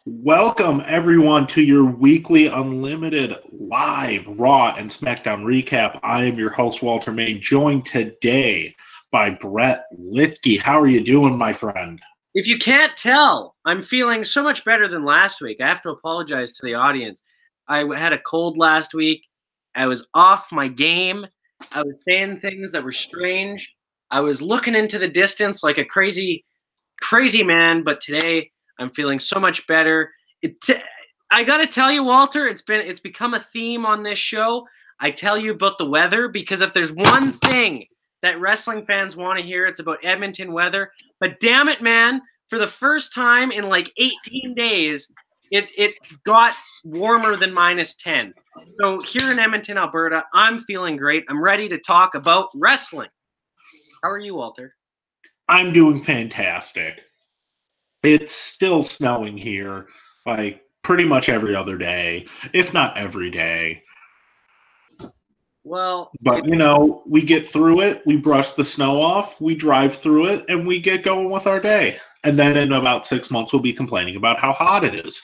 Welcome, everyone, to your weekly unlimited live Raw and Smackdown recap. I am your host, Walter May, joined today by Bret Litke. How are you doing, my friend? If you can't tell, I'm feeling so much better than last week. I have to apologize to the audience. I had a cold last week. I was off my game. I was saying things that were strange. I was looking into the distance like a crazy man, but today I'm feeling so much better. I got to tell you, Walter, it's become a theme on this show. I tell you about the weather because if there's one thing that wrestling fans want to hear, it's about Edmonton weather. But damn it, man, for the first time in like 18 days, it got warmer than -10. So here in Edmonton, Alberta, I'm feeling great. I'm ready to talk about wrestling. How are you, Walter? I'm doing fantastic. It's still snowing here, like pretty much every other day, if not every day. Well, but you know, we get through it, we brush the snow off, we drive through it, and we get going with our day. And then in about 6 months, we'll be complaining about how hot it is.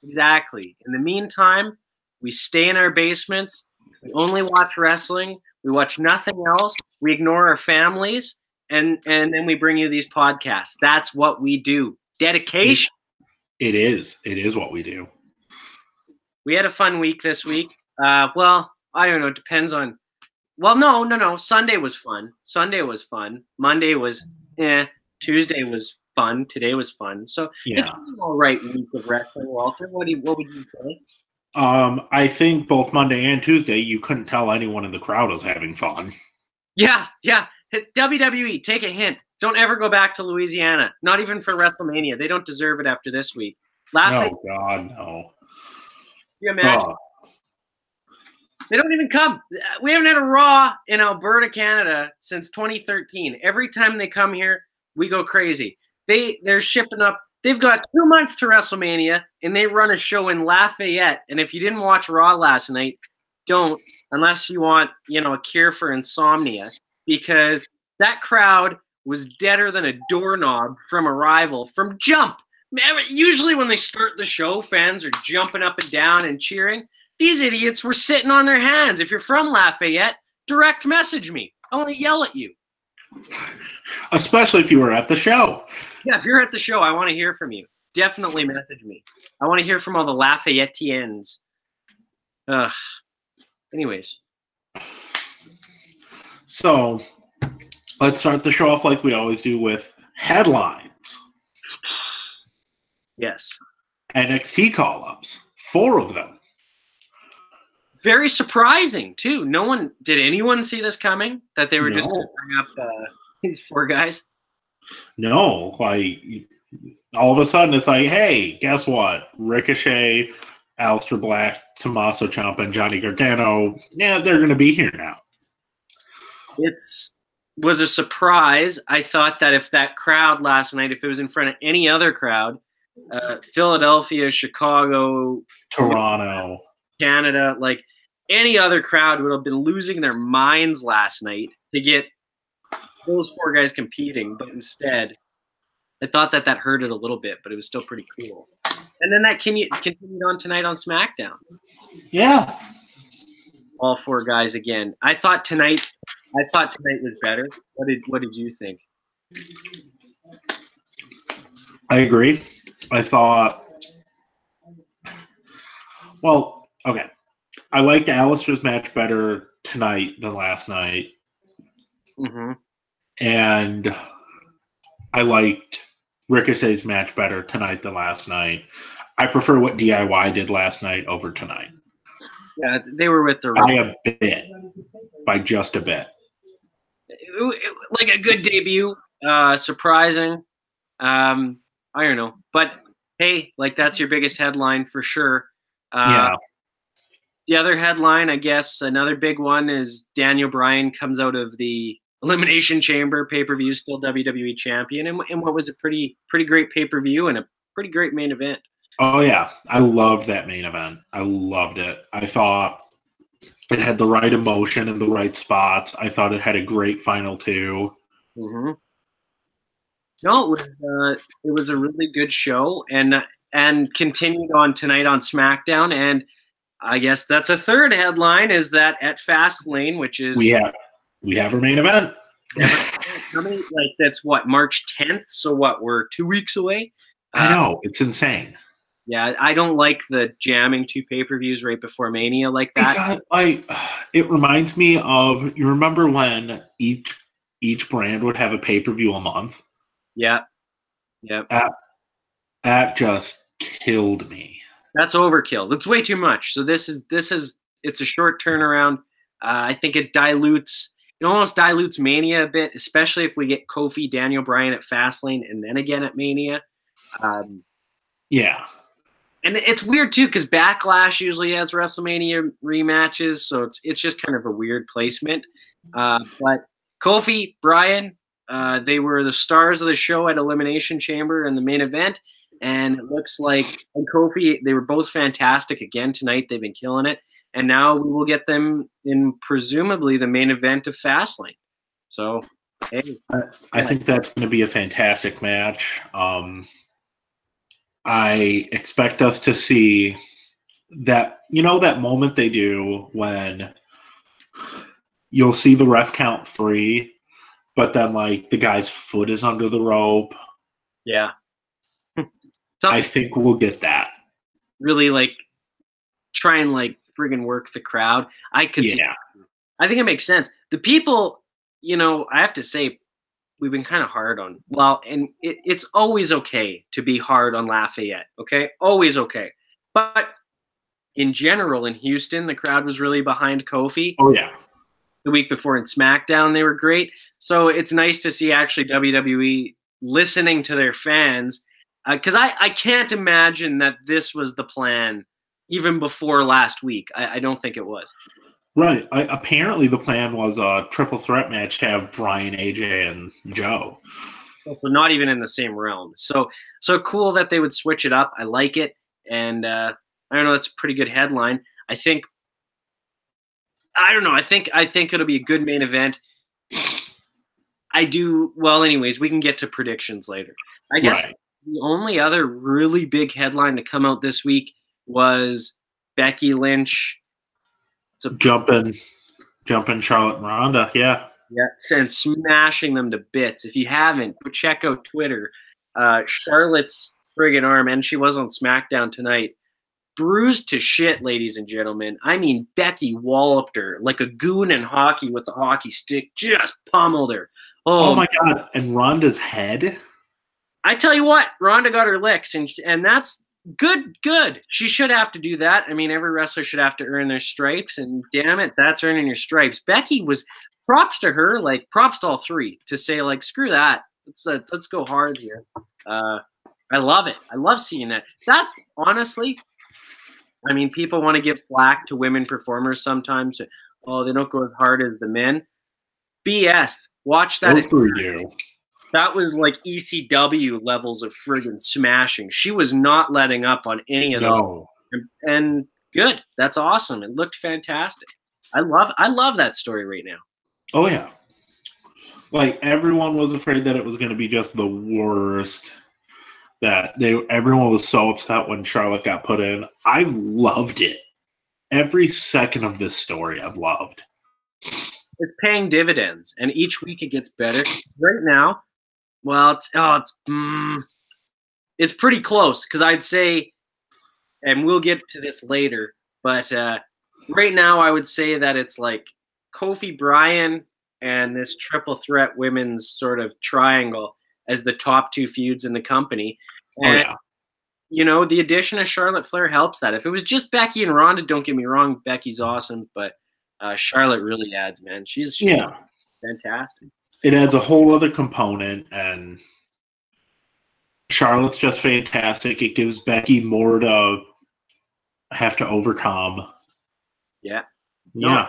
Exactly. In the meantime, we stay in our basements. We only watch wrestling. We watch nothing else. We ignore our families, and then we bring you these podcasts. That's what we do. Dedication. It is. It is what we do. We had a fun week this week. Well, I don't know. It depends on. Well, no. Sunday was fun. Monday was Tuesday was fun. Today was fun. So It's been an all right week of wrestling, Walter. What would you say? I think both Monday and Tuesday, you couldn't tell anyone in the crowd was having fun. Yeah. WWE, take a hint. Don't ever go back to Louisiana. Not even for WrestleMania. They don't deserve it after this week. Oh, God, no. You imagine? They don't even come. We haven't had a Raw in Alberta, Canada since 2013. Every time they come here, we go crazy. They're shipping up. They've got 2 months to WrestleMania, and they run a show in Lafayette. And if you didn't watch Raw last night, don't, unless you want, a cure for insomnia, because that crowd was deader than a doorknob from Arrival, from jump. Usually when they start the show, fans are jumping up and down and cheering. These idiots were sitting on their hands. If you're from Lafayette, direct message me. I want to yell at you. Especially if you were at the show. Yeah, if you're at the show, I want to hear from you. Definitely message me. I want to hear from all the Lafayettians. Anyways. So, let's start the show off like we always do with headlines. Yes. NXT call-ups. 4 of them. Very surprising, too. Did anyone see this coming? That they were just going to bring up these 4 guys? No. All of a sudden, it's like, hey, guess what? Ricochet, Aleister Black, Tommaso Ciampa, and Johnny Gargano, they're going to be here now. It was a surprise. I thought that if that crowd last night, if it was in front of any other crowd, Philadelphia, Chicago, Toronto, Canada, like any other crowd would have been losing their minds last night to get those 4 guys competing. But instead, I thought that hurt it a little bit, but it was still pretty cool. And then that continued on tonight on SmackDown. Yeah. All 4 guys again. I thought tonight was better. What did you think? I agree. I thought, well, okay. I liked Aleister's match better tonight than last night. Mm-hmm. And I liked Ricochet's match better tonight than last night. I prefer what DIY did last night over tonight. Yeah, they were with the by a bit, by just a bit. Like a good debut, surprising. I don't know, but hey, like that's your biggest headline for sure. Yeah. The other headline, I guess, another big one is Daniel Bryan comes out of the Elimination Chamber pay-per-view, still WWE champion, and what was a pretty great pay-per-view and a pretty great main event. Oh yeah, I loved that main event. I loved it. I thought it had the right emotion in the right spots. I thought it had a great final 2. Mm-hmm. No, it was a really good show, and and continued on tonight on SmackDown. And I guess that's a third headline, is that at Fastlane, which is we have our main event. How many, like, that's what, March 10th? So what, we're 2 weeks away? I know, it's insane. Yeah, I don't like the jamming 2 pay-per-views right before Mania like that. It reminds me of, you remember when each brand would have a pay-per-view a month? Yeah. Yeah. That just killed me. That's overkill. That's way too much. So this is it's a short turnaround. I think it almost dilutes Mania a bit, especially if we get Kofi, Daniel Bryan at Fastlane and then again at Mania. Yeah. And it's weird too, because Backlash usually has WrestleMania rematches, so it's just kind of a weird placement. But Kofi, Bryan, they were the stars of the show at Elimination Chamber in the main event, and it looks like Kofi, they were both fantastic again tonight. They've been killing it, and now we will get them in presumably the main event of Fastlane. So, hey, I think that's going to be a fantastic match. I expect us to see that, that moment they do when you'll see the ref count 3, but then, like, the guy's foot is under the rope. Yeah. I think we'll get that. Really, like, try and, like, friggin' work the crowd. I could see. I think it makes sense. The people, I have to say, we've been kind of hard on. Well, and it's always okay to be hard on Lafayette, okay? Always okay. But in general, in Houston, the crowd was really behind Kofi. Oh, yeah. The week before in SmackDown, they were great. So it's nice to see actually WWE listening to their fans, because I can't imagine that this was the plan even before last week. I don't think it was. Right. Apparently, the plan was a triple threat match to have Bryan, AJ, and Joe. So not even in the same realm. So cool that they would switch it up. I like it, and I don't know. That's a pretty good headline. I think it'll be a good main event. Well, anyways, we can get to predictions later. I guess The only other really big headline to come out this week was Becky Lynch. Jumping Charlotte and Ronda, yeah. Yeah, and smashing them to bits. If you haven't, go check out Twitter. Charlotte's friggin' arm, and she was on SmackDown tonight, bruised to shit, ladies and gentlemen. I mean, Becky walloped her like a goon in hockey with the hockey stick, just pummeled her. Oh my God, and Ronda's head? I tell you what, Ronda got her licks, and that's good. She should have to do that. I mean, every wrestler should have to earn their stripes, and damn it, that's earning your stripes. Becky was, props to her, like, props to all three, to say, like, screw that. Let's go hard here. I love it. I love seeing that. That's, honestly, I mean, people want to give flack to women performers sometimes. Oh, they don't go as hard as the men. BS. Watch that. That was like ECW levels of friggin' smashing. She was not letting up on any of them. And good. That's awesome. It looked fantastic. I love that story right now. Oh, yeah. Like, everyone was afraid that it was going to be just the worst. Everyone was so upset when Charlotte got put in. I've loved it. Every second of this story I've loved. It's paying dividends, and each week it gets better. Right now, well, it's pretty close, because I'd say, and we'll get to this later, but right now I would say that it's like Kofi, Bryan, and this triple threat women's sort of triangle as the top 2 feuds in the company. And, the addition of Charlotte Flair helps that. If it was just Becky and Ronda, don't get me wrong, Becky's awesome, but Charlotte really adds, man. She's fantastic. It adds a whole other component, and Charlotte's just fantastic. It gives Becky more to have to overcome. Yeah. Yeah.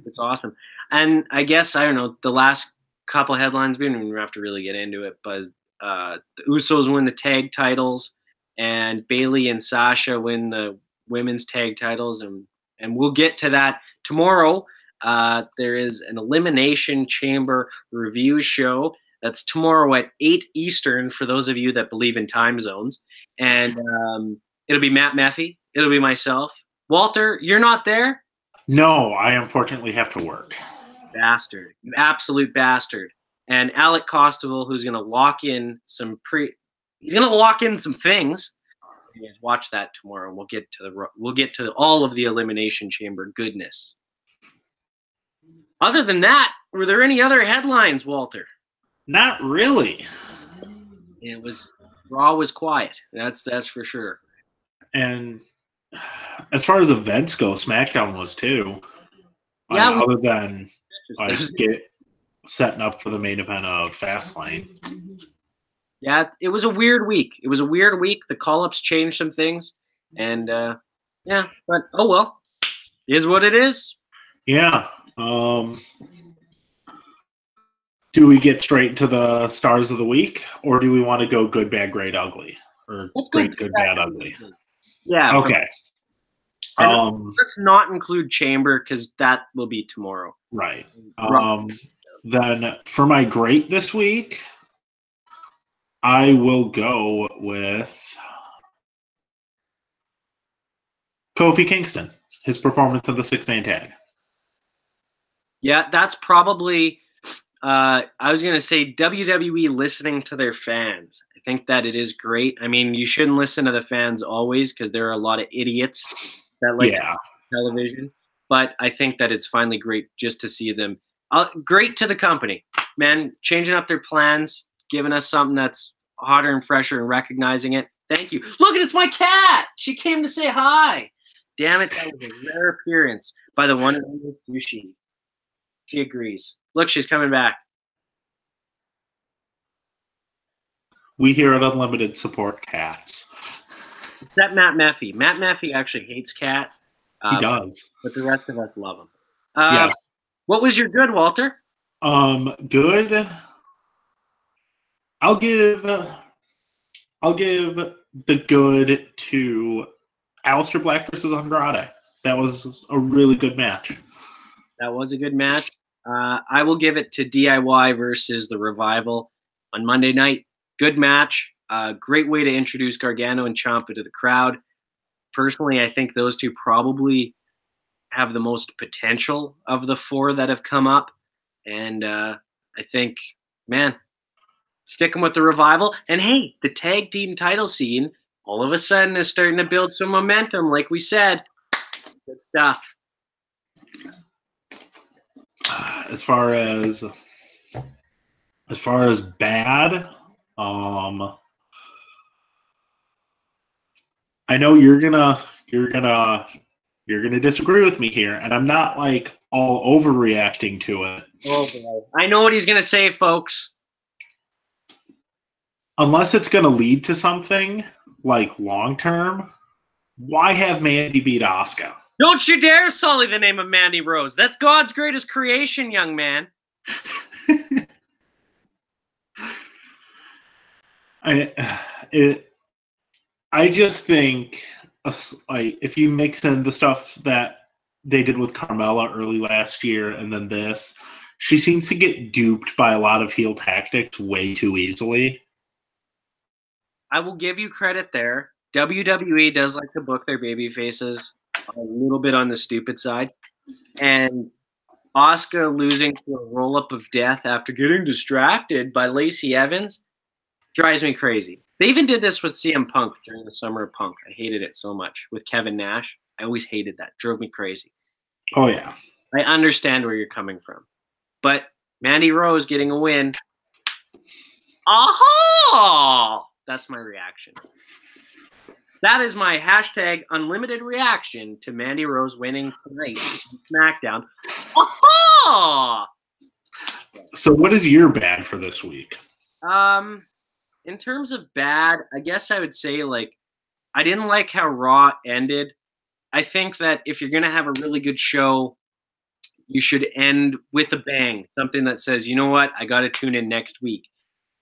It's awesome. And I guess, I don't know, the last couple headlines, we don't even have to really get into it, but the Usos win the tag titles, and Bayley and Sasha win the women's tag titles, and we'll get to that tomorrow. There is an Elimination Chamber review show That's tomorrow at 8 Eastern for those of you that believe in time zones. And it'll be Matt Meffy. It'll be myself. Walter, you're not there? No, I unfortunately have to work. Bastard. You absolute bastard. And Alec Costival, who's going to lock in some he's going to lock in some things. Watch that tomorrow. We'll get to all of the Elimination Chamber goodness. Other than that, were there any other headlines, Walter? Not really. Raw was quiet. That's for sure. And as far as events go, SmackDown was too. Yeah. Other than setting up for the main event of Fastlane. Yeah, it was a weird week. The call-ups changed some things, and yeah, but oh well, it is what it is. Yeah. Do we get straight into the stars of the week, or do we want to go good, bad, great, ugly, or great, good, bad, ugly? Yeah. Okay. Let's not include Chamber because that will be tomorrow. Right. Then for my great this week, I will go with Kofi Kingston, his performance of the six-man tag. Yeah, that's probably, I was going to say WWE listening to their fans. I think that it is great. I mean, you shouldn't listen to the fans always because there are a lot of idiots that like television. But I think that it's finally great just to see them. Great to the company, man, changing up their plans, giving us something that's hotter and fresher and recognizing it. Thank you. Look, it's my cat. She came to say hi. Damn it, that was a rare appearance by the one and only Sushi. She agrees. Look, she's coming back. We here at Unlimited support cats. Except Matt Meffy. Matt Meffy actually hates cats. He does. But the rest of us love him. Yes. What was your good, Walter? Good. I'll give the good to Aleister Black versus Andrade. That was a really good match. That was a good match. I will give it to DIY versus the Revival on Monday night. Good match. Great way to introduce Gargano and Ciampa to the crowd. Personally, I think those two probably have the most potential of the four that have come up. And I think, man, sticking with the Revival. And hey, the tag team title scene all of a sudden is starting to build some momentum, like we said. Good stuff. As far as bad, I know you're gonna disagree with me here, and I'm not like all overreacting to it. Oh boy. I know what he's gonna say, folks. Unless it's gonna lead to something like long term, why have Mandy beat Asuka? Don't you dare sully the name of Mandy Rose. That's God's greatest creation, young man. I just think, like, if you mix in the stuff that they did with Carmella early last year and then this, she seems to get duped by a lot of heel tactics way too easily. I will give you credit there. WWE does like to book their baby faces a little bit on the stupid side. And Asuka losing to a roll-up of death after getting distracted by Lacey Evans drives me crazy. They even did this with CM Punk during the Summer of Punk. I hated it so much. With Kevin Nash, I always hated that. Drove me crazy. Oh, yeah. I understand where you're coming from. But Mandy Rose getting a win. Aha! That's my reaction. That is my hashtag unlimited reaction to Mandy Rose winning tonight on SmackDown. Aha! So what is your bad for this week? In terms of bad, I guess I would say, like, I didn't like how Raw ended. I think that if you're going to have a really good show, you should end with a bang. Something that says, you know what, I got to tune in next week.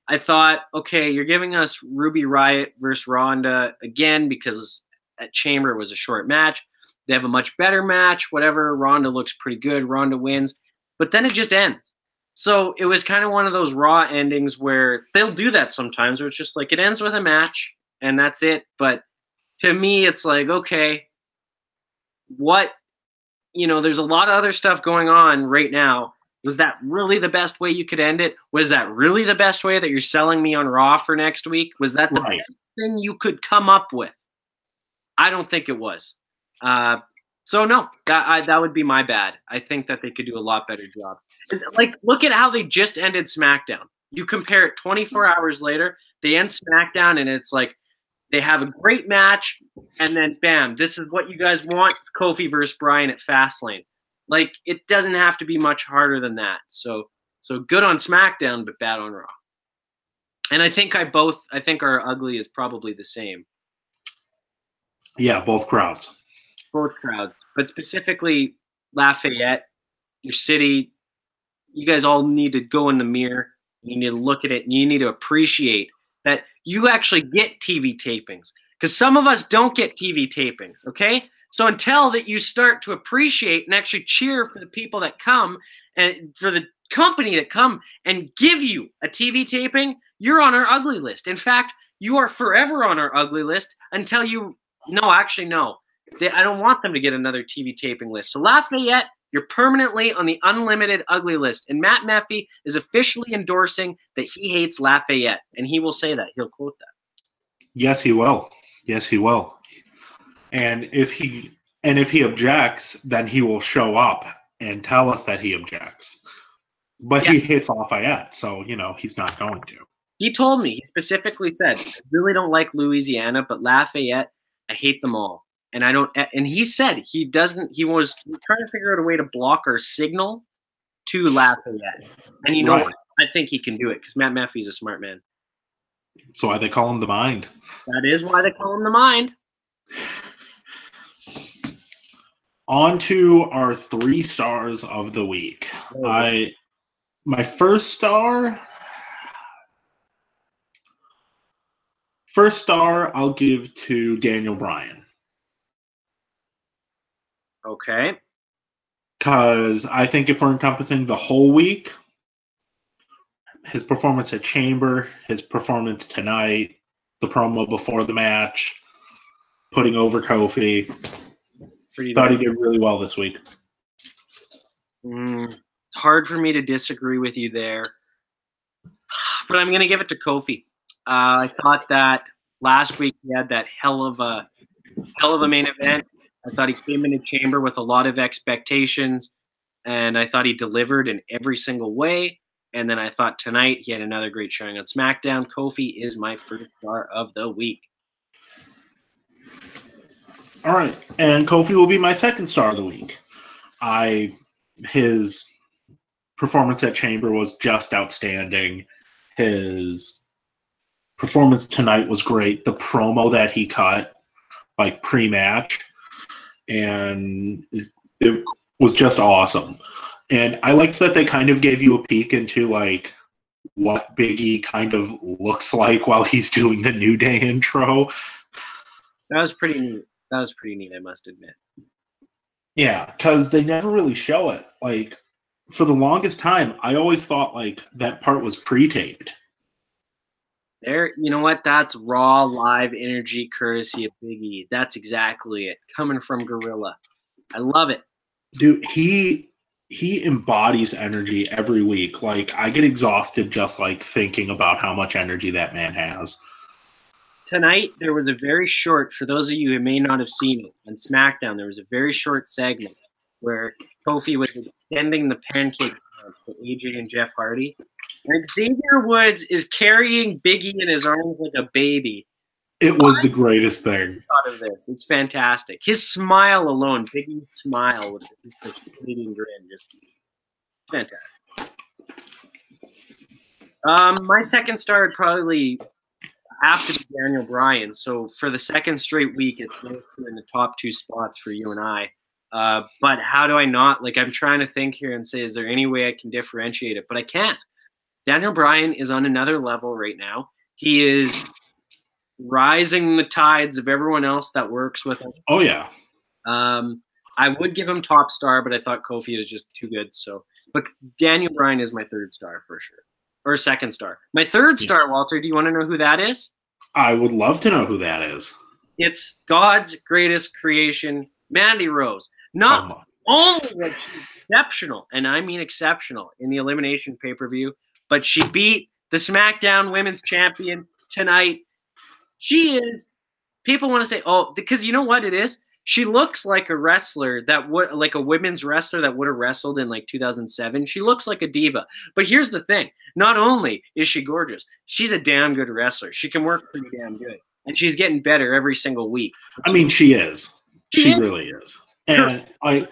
I thought, okay, you're giving us Ruby Riott versus Ronda again because at Chamber was a short match. They have a much better match, whatever. Ronda looks pretty good. Ronda wins. But then it just ends. So it was kind of one of those Raw endings where they'll do that sometimes, where it's just like it ends with a match and that's it. But to me, it's like, okay, what, there's a lot of other stuff going on right now. Was that really the best way you could end it? Was that really the best way that you're selling me on Raw for next week? Was that the best thing you could come up with? I don't think it was. So no, that would be my bad. I think that they could do a lot better job. Like, look at how they just ended SmackDown. You compare it 24 hours later, they end SmackDown, and it's like they have a great match, and then bam, this is what you guys want. It's Kofi versus Bryan at Fastlane. Like, it doesn't have to be much harder than that. So good on SmackDown, but bad on Raw. And I think our ugly is probably the same. Yeah, both crowds. Both crowds. But specifically Lafayette, your city, you guys all need to go in the mirror. You need to look at it, and you need to appreciate that you actually get TV tapings. Because some of us don't get TV tapings, okay? So until that you start to appreciate and actually cheer for the people that come and for the company that come and give you a TV taping, you're on our ugly list. In fact, you are forever on our ugly list until you – no, actually, no. I don't want them to get another TV taping list. So Lafayette, you're permanently on the unlimited ugly list. And Matt Meffy is officially endorsing that he hates Lafayette. And he will say that. He'll quote that. Yes, he will. Yes, he will. And if he objects, then he will show up and tell us that he objects. But he hates Lafayette, so, he's not going to. He told me, he specifically said, I really don't like Louisiana, but Lafayette, I hate them all. And and he said he was trying to figure out a way to block our signal to Lafayette. And you know what? I think he can do it because Matt Meffy's a smart man. That's why they call him the Mind. That is why they call him the Mind. On to our 3 stars of the week. My first star I'll give to Daniel Bryan. Okay. Because I think if we're encompassing the whole week, his performance at Chamber, his performance tonight, the promo before the match, putting over Kofi, thought he did really well this week. It's hard for me to disagree with you there. But I'm going to give it to Kofi. I thought that last week he had that hell of a main event. I thought he came into Chamber with a lot of expectations, and I thought he delivered in every single way. And then I thought tonight he had another great showing on SmackDown. Kofi is my first star of the week. All right, and Kofi will be my second star of the week. His performance at Chamber was just outstanding. His performance tonight was great. The promo that he cut, like pre-match, and it was just awesome. And I liked that they kind of gave you a peek into like what Big E kind of looks like while he's doing the New Day intro. That was pretty neat. I must admit. Yeah, because they never really show it. Like, for the longest time, I always thought like that part was pre-taped. You know what? That's raw live energy courtesy of Big E. That's exactly it. Coming from Gorilla. I love it. Dude, he embodies energy every week. Like, I get exhausted just like thinking about how much energy that man has. Tonight, there was a very short, for those of you who may not have seen it, on SmackDown, there was a very short segment where Kofi was extending the pancake dance to AJ and Jeff Hardy. And Xavier Woods is carrying Big E in his arms like a baby. It was the greatest thing. Thought of this. It's fantastic. His smile alone, Big E's smile with this fleeting grin, just fantastic. My second star would probably have to be Daniel Bryan. So for the second straight week, it's those two in the top 2 spots for you and I. But how do I not? Like, I'm trying to think here and say, is there any way I can differentiate it? But I can't. Daniel Bryan is on another level right now. He is rising the tides of everyone else that works with him. Oh, yeah. I would give him top star, but I thought Kofi was just too good. So But Daniel Bryan is my third star for sure. Or second star. My third star, Walter, do you want to know who that is? I would love to know who that is. It's God's greatest creation, Mandy Rose. Not only was she exceptional, and I mean exceptional, in the Elimination pay-per-view, but she beat the SmackDown Women's Champion tonight. She is, people want to say, oh, because you know what it is? She looks like a wrestler that would, like a women's wrestler that would have wrestled in like 2007. She looks like a diva. But here's the thing. Not only is she gorgeous, she's a damn good wrestler. She can work pretty damn good. And she's getting better every single week. I mean, she is. She really is. And I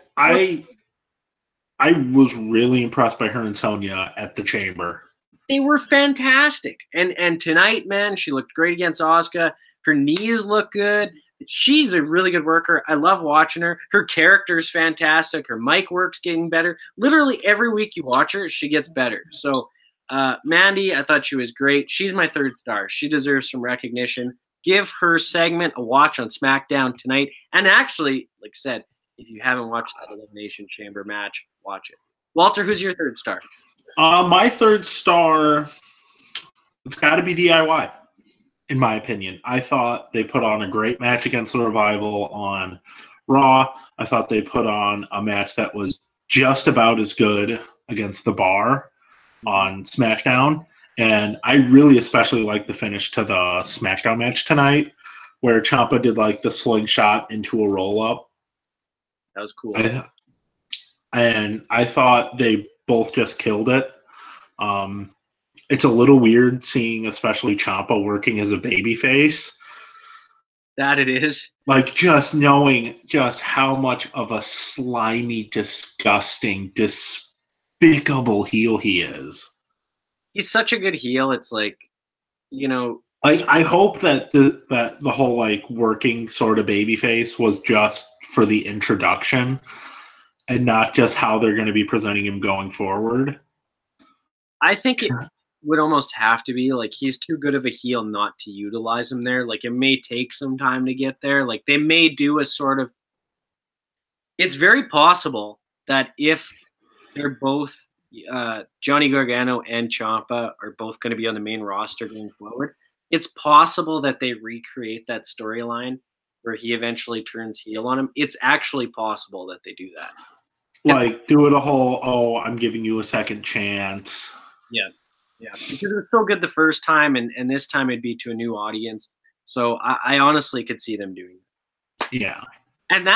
was really impressed by her and Sonya at the Chamber. They were fantastic. And tonight, man, she looked great against Asuka. Her knees look good. She's a really good worker. I love watching her. Her character's fantastic. Her mic work's getting better. Literally every week you watch her, she gets better. So Mandy, I thought she was great. She's my third star. She deserves some recognition. Give her segment a watch on SmackDown tonight. And actually, like I said, if you haven't watched that Elimination Chamber match, watch it. Walter, who's your third star? My third star, it's got to be DIY. In my opinion, I thought they put on a great match against the Revival on Raw. I thought they put on a match that was just about as good against the Bar on SmackDown. And I really especially liked the finish to the SmackDown match tonight, where Ciampa did like the slingshot into a roll-up. That was cool. And I thought they both just killed it. It's a little weird seeing especially Ciampa working as a babyface. That it is. Like, just knowing just how much of a slimy, disgusting, despicable heel he is. He's such a good heel. It's like, you know. I hope that the whole, like, working sort of babyface was just for the introduction and not just how they're going to be presenting him going forward. I think it would almost have to be. Like, he's too good of a heel not to utilize him there. Like, it may take some time to get there. Like, they may do a sort of, it's very possible that if they're both, Johnny Gargano and Ciampa are both going to be on the main roster going forward, it's possible that they recreate that storyline where he eventually turns heel on him. It's actually possible that they do that. Like, do it a whole, oh, I'm giving you a second chance. Yeah. Yeah, because it was so good the first time, and this time it'd be to a new audience. So I honestly could see them doing that. Yeah. And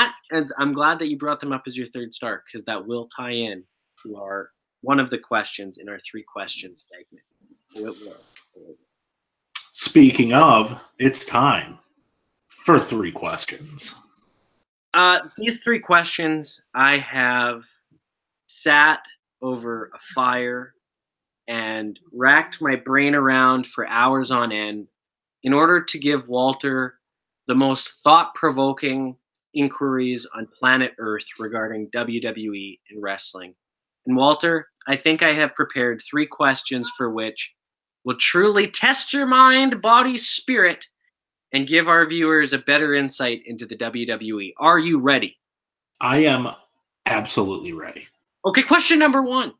I'm glad that you brought them up as your third star, because that will tie in to one of the questions in our 3 questions segment. Speaking of, it's time for 3 questions. These 3 questions, I have sat over a fire and racked my brain around for hours on end in order to give Walter the most thought-provoking inquiries on planet Earth regarding WWE and wrestling. And Walter, I think I have prepared 3 questions for which will truly test your mind, body, spirit, and give our viewers a better insight into the WWE. Are you ready? I am absolutely ready. Okay, question number 1.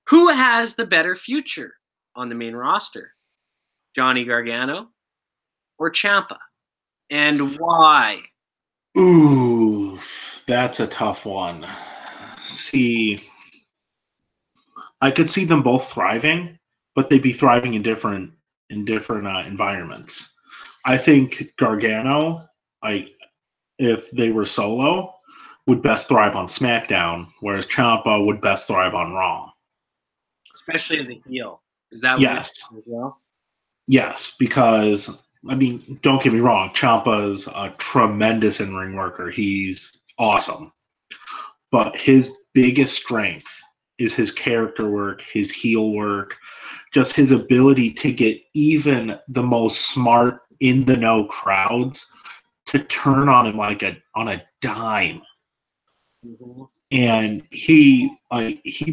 Who has the better future on the main roster? Johnny Gargano or Ciampa? And why? Ooh, that's a tough one. See, I could see them both thriving, but they'd be thriving in different environments. I think Gargano, if they were solo, would best thrive on SmackDown, whereas Ciampa would best thrive on Raw. Especially as a heel. Is that yes as well? Yes, because, I mean, don't get me wrong, Ciampa's a tremendous in-ring worker. He's awesome. But his biggest strength is his character work, his heel work, just his ability to get even the most smart, in-the-know crowds to turn on him like on a dime. Mm-hmm. And he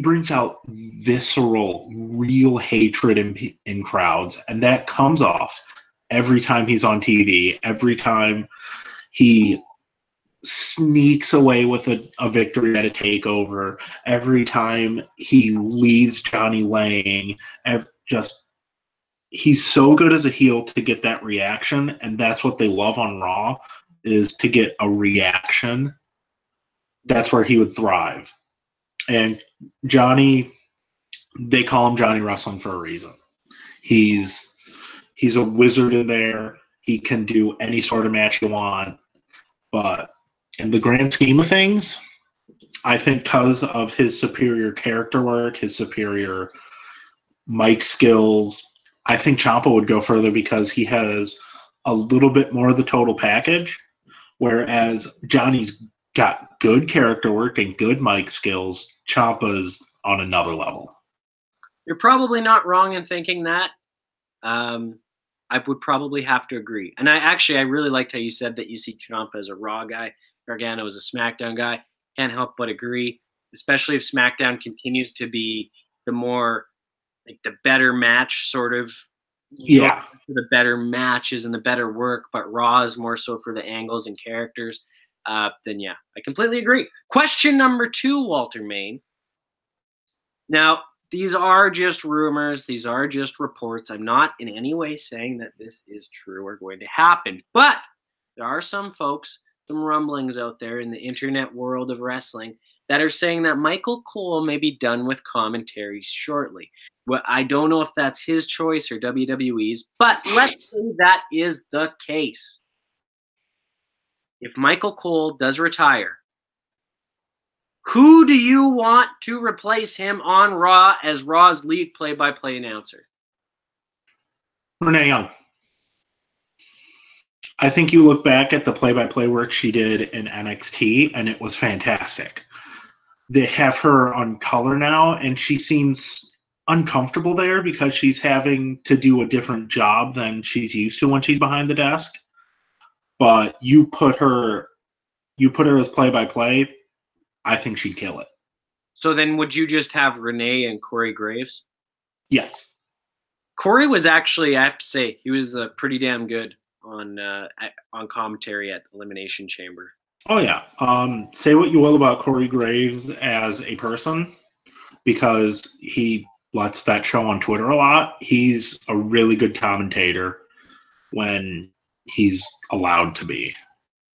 brings out visceral, real hatred in crowds, and that comes off every time he's on TV, every time he sneaks away with a victory at a takeover. Every time he leaves Johnny laying, he's so good as a heel to get that reaction, and that's what they love on Raw, is to get a reaction. That's where he would thrive. And Johnny, they call him Johnny Wrestling for a reason. He's a wizard in there. He can do any sort of match you want. But in the grand scheme of things, I think because of his superior character work, his superior mic skills, I think Ciampa would go further because he has a little bit more of the total package, whereas Johnny's got good character work and good mic skills. Ciampa's on another level. You're probably not wrong in thinking that. I would probably have to agree. And I really liked how you said that you see Ciampa as a Raw guy, Gargano as a SmackDown guy. Can't help but agree, especially if SmackDown continues to be the more, like, the better match sort of. Yeah. The better matches and the better work, but Raw is more so for the angles and characters. Then yeah, I completely agree. Question number 2, Walter Main. Now, these are just rumors. These are just reports. I'm not in any way saying that this is true or going to happen, but there are some folks, some rumblings out there in the internet world of wrestling that are saying that Michael Cole may be done with commentary shortly. Well, I don't know if that's his choice or WWE's, but let's say that is the case. If Michael Cole does retire, who do you want to replace him on Raw as Raw's lead play-by-play announcer? Renee Young. I think you look back at the play-by-play work she did in NXT, and it was fantastic. They have her on color now, and she seems uncomfortable there because she's having to do a different job than she's used to when she's behind the desk. But you put her as play-by-play, I think she'd kill it. So then would you just have Renee and Corey Graves? Yes. Corey was actually, I have to say, he was pretty damn good on commentary at Elimination Chamber. Oh, yeah. Say what you will about Corey Graves as a person, because he lets that show on Twitter a lot. He's a really good commentator when he's allowed to be.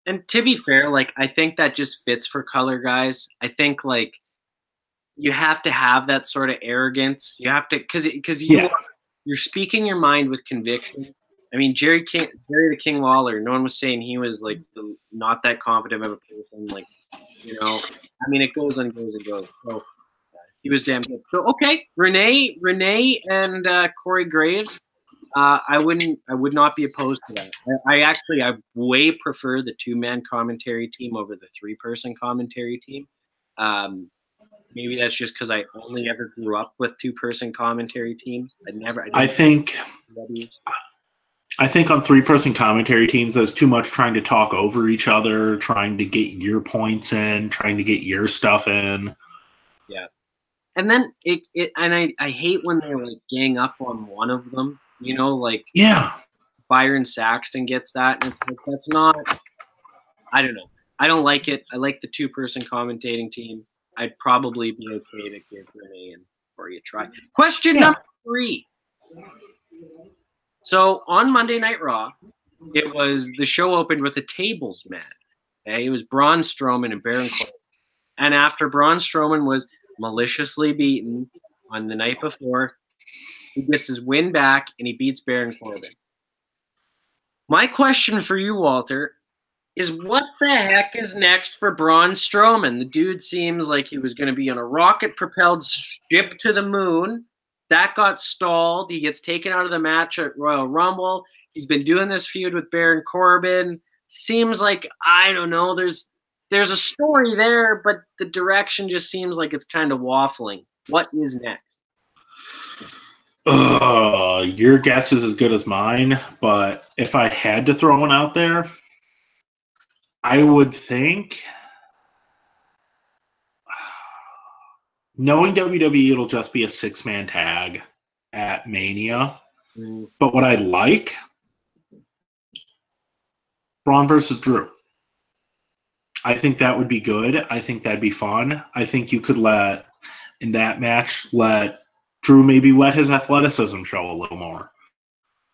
And to be fair, like, I think that just fits for color guys. I think, like, you have to have that sort of arrogance. You have to, because you're speaking your mind with conviction. I mean, Jerry the King Lawler, no one was saying he was, like, not that competent of a person. Like, you know, I mean, it goes and goes and goes. So he was damn good. So, okay, Renee and Corey Graves. I would not be opposed to that. I way prefer the 2-man commentary team over the 3-person commentary team. Maybe that's just because I only ever grew up with 2-person commentary teams. I think on 3-person commentary teams, there's too much trying to talk over each other, trying to get your points in, trying to get your stuff in. Yeah. And then I hate when they like gang up on one of them. You know, like, yeah, Byron Saxton gets that, and it's like, that's not, I don't know. I don't like it. I like the 2-person commentating team. I'd probably be okay to give Renee and Corey a try. Question number 3. So on Monday Night Raw, the show opened with a tables match. Okay? It was Braun Strowman and Baron Corbin. And after Braun Strowman was maliciously beaten on the night before, he gets his win back, and he beats Baron Corbin. My question for you, Walter, is what the heck is next for Braun Strowman? The dude seems like he was going to be on a rocket-propelled ship to the moon. That got stalled. He gets taken out of the match at Royal Rumble. He's been doing this feud with Baron Corbin. Seems like, I don't know, there's a story there, but the direction just seems like it's kind of waffling. What is next? Your guess is as good as mine, but if I had to throw one out there, I would think, knowing WWE, it'll just be a 6-man tag at Mania. But what I like, Braun versus Drew. I think that would be good. I think that'd be fun. I think you could in that match, let Drew maybe let his athleticism show a little more.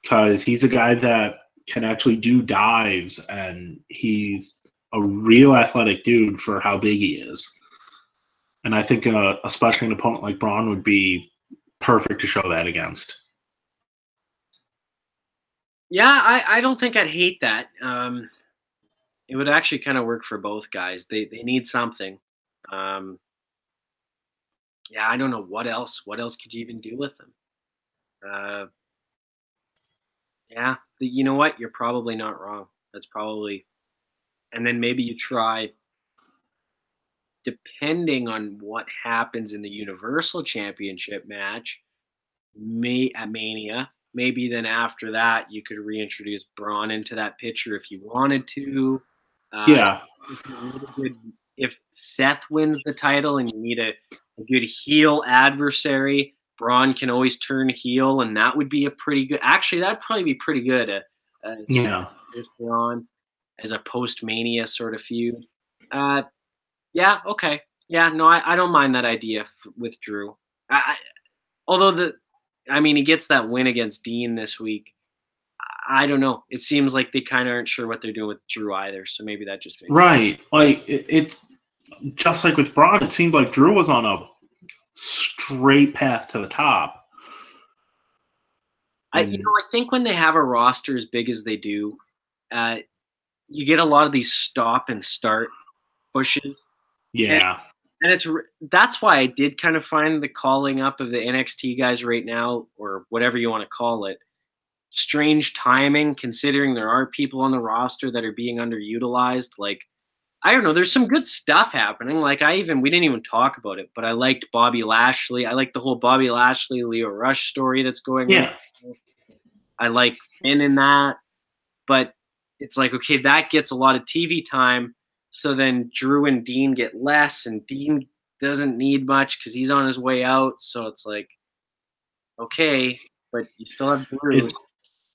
Because he's a guy that can actually do dives, and he's a real athletic dude for how big he is. And I think especially an opponent like Braun would be perfect to show that against. Yeah, I don't think I'd hate that. It would actually kind of work for both guys. They need something. Um, yeah, I don't know what else. What else could you even do with them? Uh, yeah, you know what? You're probably not wrong. That's probably, and then maybe you try, depending on what happens in the Universal Championship match, at Mania. Maybe then after that, you could reintroduce Braun into that picture if you wanted to. Yeah. If Seth wins the title and you need a good heel adversary, Braun can always turn heel, and that would be a pretty good. Actually, that'd probably be pretty good. Yeah. Braun as a post-Mania sort of feud. Yeah. Okay. Yeah. No, I don't mind that idea with Drew. Although he gets that win against Dean this week. I don't know. It seems like they kind of aren't sure what they're doing with Drew either. So maybe that just makes right. Like it's just like with Braun. It seemed like Drew was on a straight path to the top. I think when they have a roster as big as they do, you get a lot of these stop and start pushes. Yeah. And that's why I did kind of find the calling up of the NXT guys right now, or whatever you want to call it, strange timing, considering there are people on the roster that are being underutilized. Like, I don't know, there's some good stuff happening. Like, we didn't even talk about it, but I liked Bobby Lashley. I like the whole Bobby Lashley, Leo Rush story that's going on. I like Finn in that, but it's like, okay, that gets a lot of TV time. So then Drew and Dean get less, and Dean doesn't need much because he's on his way out. So it's like, okay, but you still have Drew.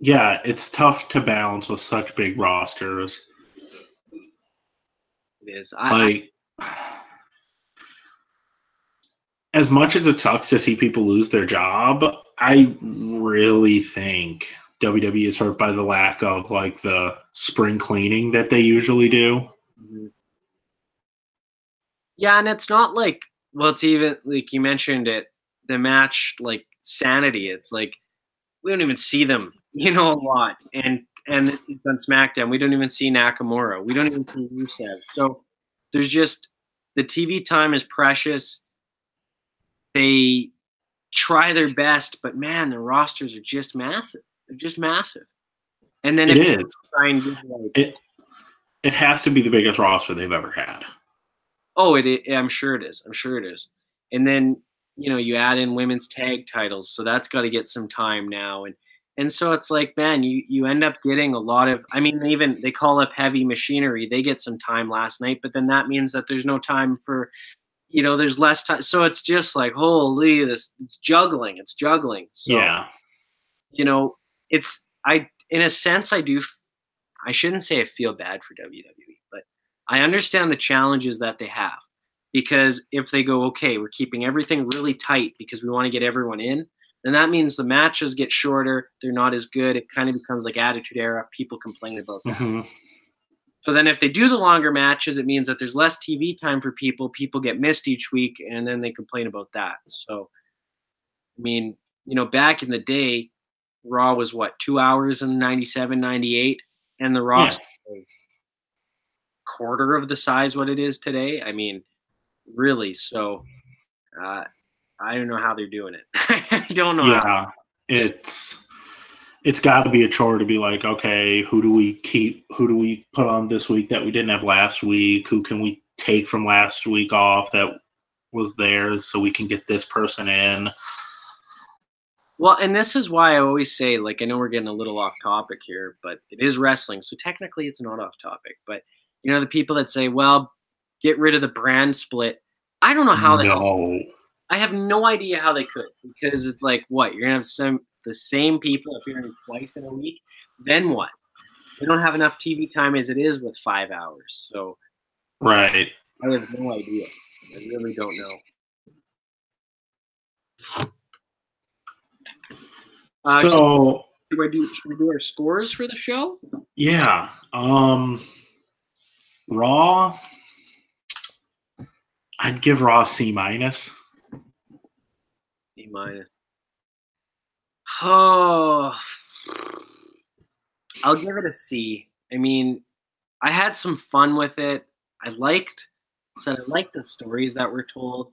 It's tough to balance with such big rosters. It is. As much as it sucks to see people lose their job, I really think WWE is hurt by the lack of like the spring cleaning that they usually do. Mm-hmm. Yeah, and it's not like, well, it's even like you mentioned it, the match, like Sanity. It's like we don't even see them, a lot. And on SmackDown, we don't even see Nakamura. We don't even see Rusev. So there's just the TV time is precious. They try their best, but man, the rosters are just massive. They're just massive. And then it has to be the biggest roster they've ever had. Oh, I'm sure it is. I'm sure it is. And then, you add in women's tag titles, so that's got to get some time now. And so it's like, man, you end up getting a lot of, even they call up Heavy Machinery. They get some time last night, but then that means that there's no time for, there's less time. So it's just like, holy, it's juggling. It's juggling. So, yeah. In a sense, I shouldn't say I feel bad for WWE, but I understand the challenges that they have, because if they go, okay, we're keeping everything really tight because we want to get everyone in, then that means the matches get shorter. They're not as good. It kind of becomes like Attitude Era. People complain about that. Mm-hmm. So then if they do the longer matches, it means that there's less TV time for people. People get missed each week, and then they complain about that. So, back in the day, Raw was what, 2 hours in 97, 98? And the roster was quarter of the size what it is today. Really. So I don't know how they're doing it. I don't know. Yeah, it's got to be a chore to be like, okay, who do we put on this week that we didn't have last week? Who can we take from last week off that was there so we can get this person in? Well, and this is why I always say, like, I know we're getting a little off topic here, but it is wrestling, so technically it's not off topic. But the people that say, well, get rid of the brand split. I don't know how I have no idea how they could, because it's like, what, you're gonna have the same people appearing twice in a week? Then what? They don't have enough TV time as it is with 5 hours. So Right. I have no idea. I really don't know. So should we do our scores for the show? yeah, Raw. I'd give Raw C-. B-. Oh, I'll give it a C. I mean, I had some fun with it. I liked the stories that were told,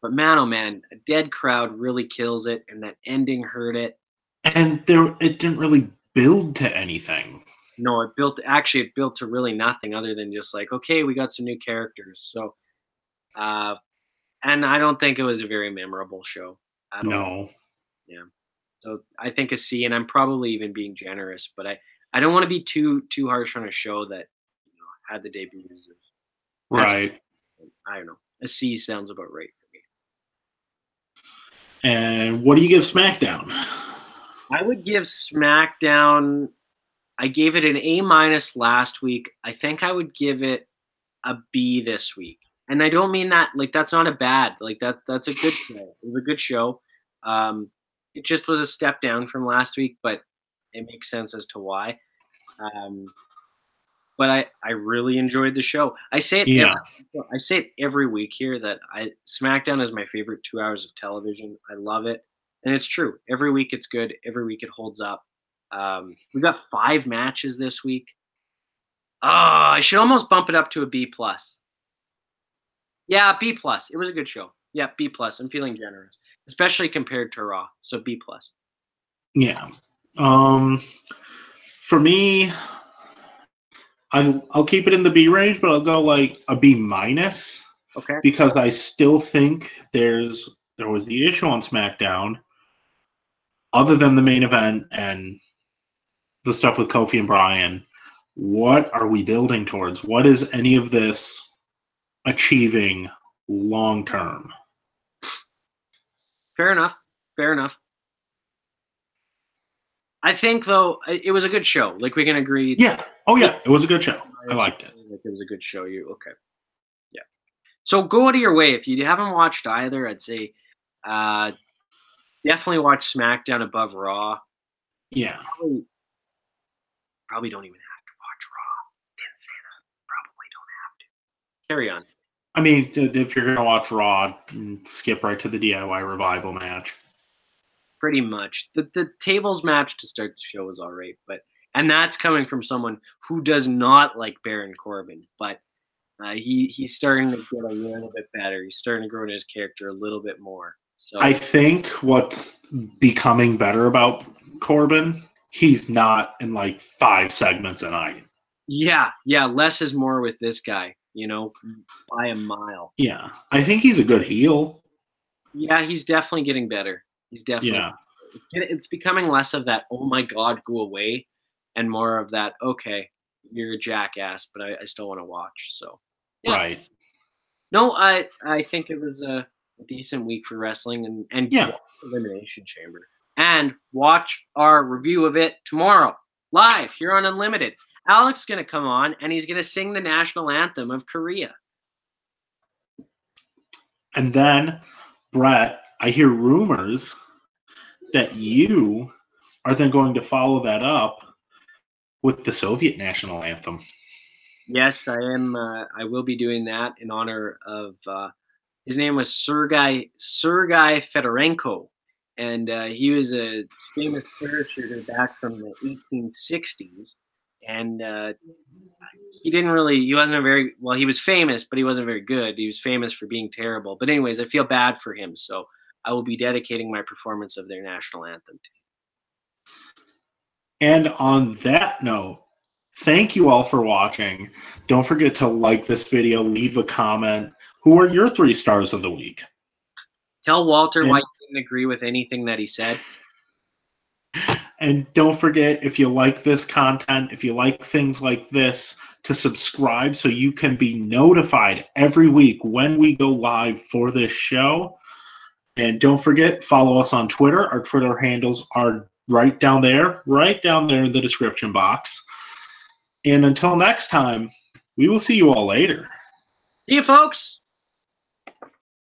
but man, oh man, a dead crowd really kills it, and that ending hurt it. And it didn't really build to anything. No, it built to really nothing other than just like, okay, we got some new characters. So, and I don't think it was a very memorable show at all. No. Yeah. So I think a C, and I'm probably even being generous, but I don't want to be too harsh on a show that had the debuts of. Right. I don't know. A C sounds about right for me. And what do you give SmackDown? I would give SmackDown. I gave it an A- last week. I think I would give it a B this week. And I don't mean that like that's not a bad. Like that's a good show. It was a good show. It just was a step down from last week, but it makes sense as to why. But I really enjoyed the show. I say it every week here that SmackDown is my favorite 2 hours of television. I love it, and it's true. Every week it's good. Every week it holds up. We got 5 matches this week. I should almost bump it up to a B+. Yeah, B+. It was a good show. Yeah, B+. I'm feeling generous, especially compared to Raw. So B+. Yeah. For me, I'll keep it in the B range, but I'll go like a B-. Okay. Because I still think there was the issue on SmackDown, other than the main event and the stuff with Kofi and Bryan. What are we building towards? What is any of this achieving long term? Fair enough. I think though it was a good show. Like we can agree. Yeah. Oh yeah, it was a good show. I liked it. Like it was a good show. Okay? Yeah. So go out of your way if you haven't watched either. I'd say definitely watch SmackDown above Raw. Yeah. Probably don't even have to watch Raw. Didn't say that. Probably don't have to. Carry on. I mean, if you're gonna watch Raw, skip right to the DIY Revival match. Pretty much. The tables match to start the show was all right, and that's coming from someone who does not like Baron Corbin, but he's starting to get a little bit better. He's starting to grow in his character a little bit more. So I think what's becoming better about Corbin, he's not in like 5 segments a night. Yeah, less is more with this guy, by a mile. Yeah, I think he's a good heel. Yeah, he's definitely getting better. He's definitely. Yeah. It's becoming less of that, oh my God, go away, and more of that, okay, you're a jackass, but I still want to watch. So. Yeah. Right. No, I think it was a decent week for wrestling, and yeah, Elimination Chamber, and watch our review of it tomorrow live here on Unlimited. Alex is gonna come on and he's gonna sing the national anthem of Korea. And then, Brett, I hear rumors that you are then going to follow that up with the Soviet national anthem. Yes, I am. I will be doing that in honor of his name was Sergei Fedorenko, and he was a famous parachuter back from the 1860s. And he wasn't he was famous, but he wasn't very good. He was famous for being terrible. But anyways, I feel bad for him, so I will be dedicating my performance of their national anthem to him. And on that note, thank you all for watching. Don't forget to like this video, leave a comment. Who are your 3 stars of the week? Tell Walter why you didn't agree with anything that he said. And don't forget, if you like this content, if you like things like this, to subscribe so you can be notified every week when we go live for this show. And don't forget, follow us on Twitter. Our Twitter handles are right down there in the description box. And until next time, we will see you all later. See you, folks.